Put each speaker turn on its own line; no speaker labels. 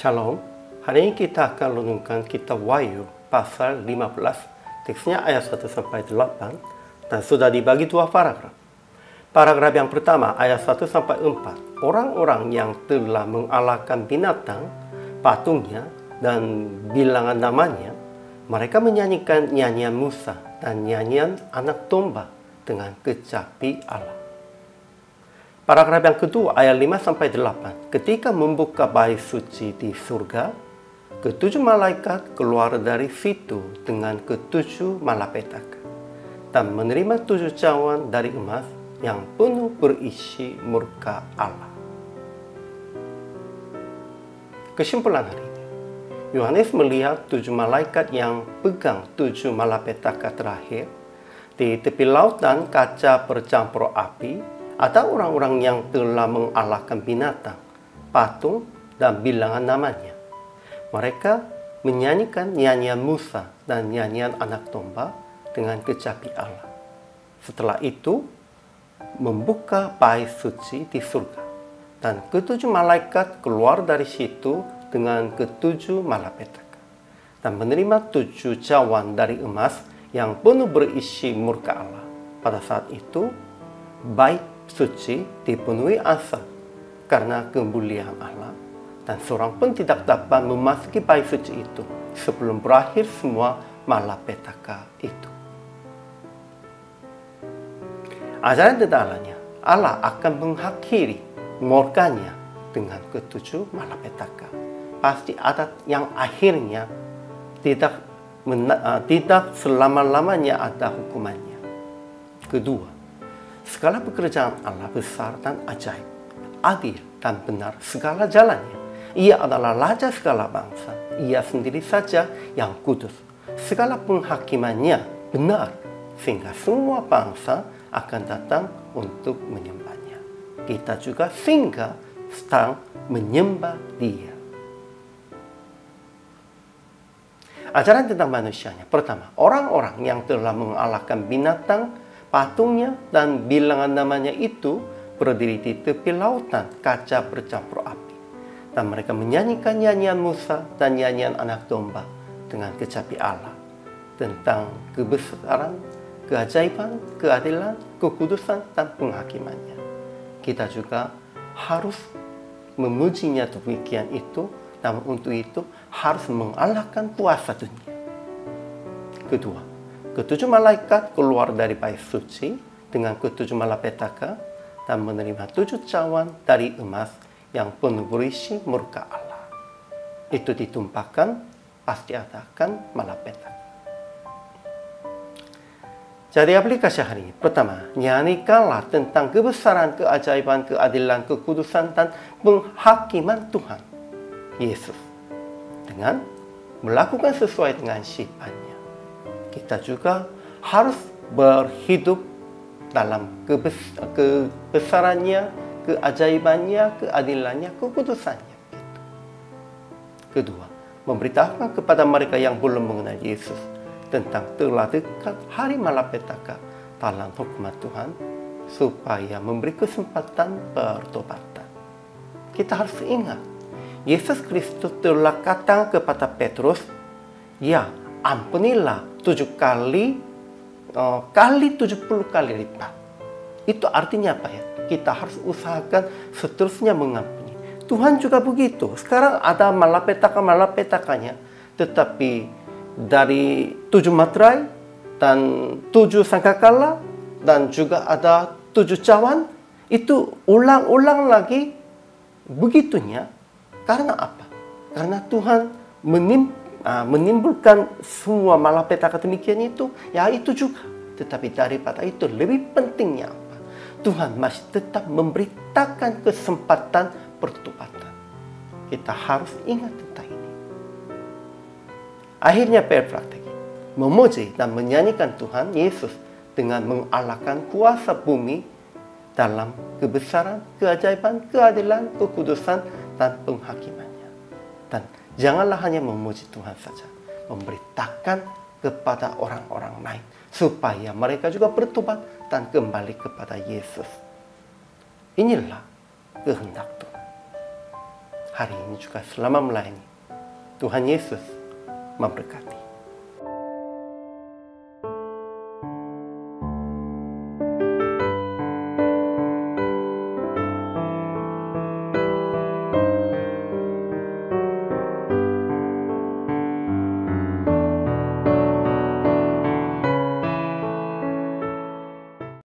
Shalom, hari ini kita akan renungkan kitab Wahyu pasal 15, teksnya ayat 1-8, dan sudah dibagi dua paragraf. Paragraf yang pertama, ayat 1-4, orang-orang yang telah mengalahkan binatang, patungnya, dan bilangan namanya, mereka menyanyikan nyanyian Musa dan nyanyian anak domba dengan kecapi Allah. Paragraf yang kedua, ayat 5-8. Ketika membuka bait suci di surga, ketujuh malaikat keluar dari situ dengan ketujuh malapetaka dan menerima 7 cawan dari emas yang penuh berisi murka Allah. Kesimpulan hari ini, Yohanes melihat 7 malaikat yang pegang 7 malapetaka terakhir di tepi lautan kaca bercampur api. Ada orang-orang yang telah mengalahkan binatang, patung, dan bilangan namanya. Mereka menyanyikan nyanyian Musa dan nyanyian anak domba dengan kecapi Allah. Setelah itu, membuka bait suci di surga. Dan ketujuh malaikat keluar dari situ dengan ketujuh malapetaka. Dan menerima 7 cawan dari emas yang penuh berisi murka Allah. Pada saat itu, bait suci dipenuhi asap karena kemuliaan Allah, dan seorang pun tidak dapat memasuki bait suci itu sebelum berakhir semua malapetaka itu. Ajaran tentang Allah akan mengakhiri murkanya dengan ketujuh malapetaka. Pasti ada yang akhirnya tidak selama-lamanya ada hukumannya. Kedua, segala pekerjaan Allah besar dan ajaib, adil dan benar segala jalannya. Ia adalah Raja segala bangsa. Ia sendiri saja yang kudus. Segala penghakimannya benar, sehingga semua bangsa akan datang untuk menyembahnya. Kita juga singgah sedang menyembah Dia. Ajaran tentang manusianya. Pertama, orang-orang yang telah mengalahkan binatang, patungnya, dan bilangan namanya itu berdiri di tepi lautan kaca bercampur api. Dan mereka menyanyikan nyanyian Musa dan nyanyian anak domba dengan kecapi Allah tentang kebesaran, keajaiban, keadilan, kekudusan, dan penghakimannya. Kita juga harus memujinya demikian itu, namun untuk itu harus mengalahkan kuasa dunia. Kedua, ketujuh malaikat keluar dari bait suci dengan ketujuh malapetaka dan menerima 7 cawan dari emas yang penuh berisi murka Allah. Itu ditumpahkan, pasti akan malapetaka. Jadi aplikasi hari ini. Pertama, nyanyikanlah tentang kebesaran, keajaiban, keadilan, kekudusan, dan penghakiman Tuhan Yesus dengan melakukan sesuai dengan sifatnya. Kita juga harus berhidup dalam kebesarannya, keajaibannya, keadilannya, kekudusannya. Kedua, memberitahukan kepada mereka yang belum mengenal Yesus tentang telah dekat hari malapetaka dalam hukuman Tuhan, supaya memberi kesempatan pertobatan. Kita harus ingat, Yesus Kristus telah kata kepada Petrus, ya, ampunilah 7 kali 70 kali lipat. Itu artinya apa ya? Kita harus usahakan seterusnya mengampuni. Tuhan juga begitu. Sekarang ada malapetaka-malapetakanya, tetapi dari 7 materai dan 7 sangkakala dan juga ada 7 cawan, itu ulang-ulang lagi begitunya. Karena apa? Karena Tuhan menimbulkan semua malapetaka demikian itu, ya itu juga. Tetapi daripada itu lebih pentingnya apa? Tuhan masih tetap memberitakan kesempatan pertobatan. Kita harus ingat tentang ini. Akhirnya praktek memuji dan menyanyikan Tuhan Yesus dengan mengalahkan kuasa bumi dalam kebesaran, keajaiban, keadilan, kekudusan, dan penghakimannya. Dan janganlah hanya memuji Tuhan saja, memberitakan kepada orang-orang lain supaya mereka juga bertobat dan kembali kepada Yesus. Inilah kehendak Tuhan. hari ini juga selama melayani. Tuhan Yesus memberkati.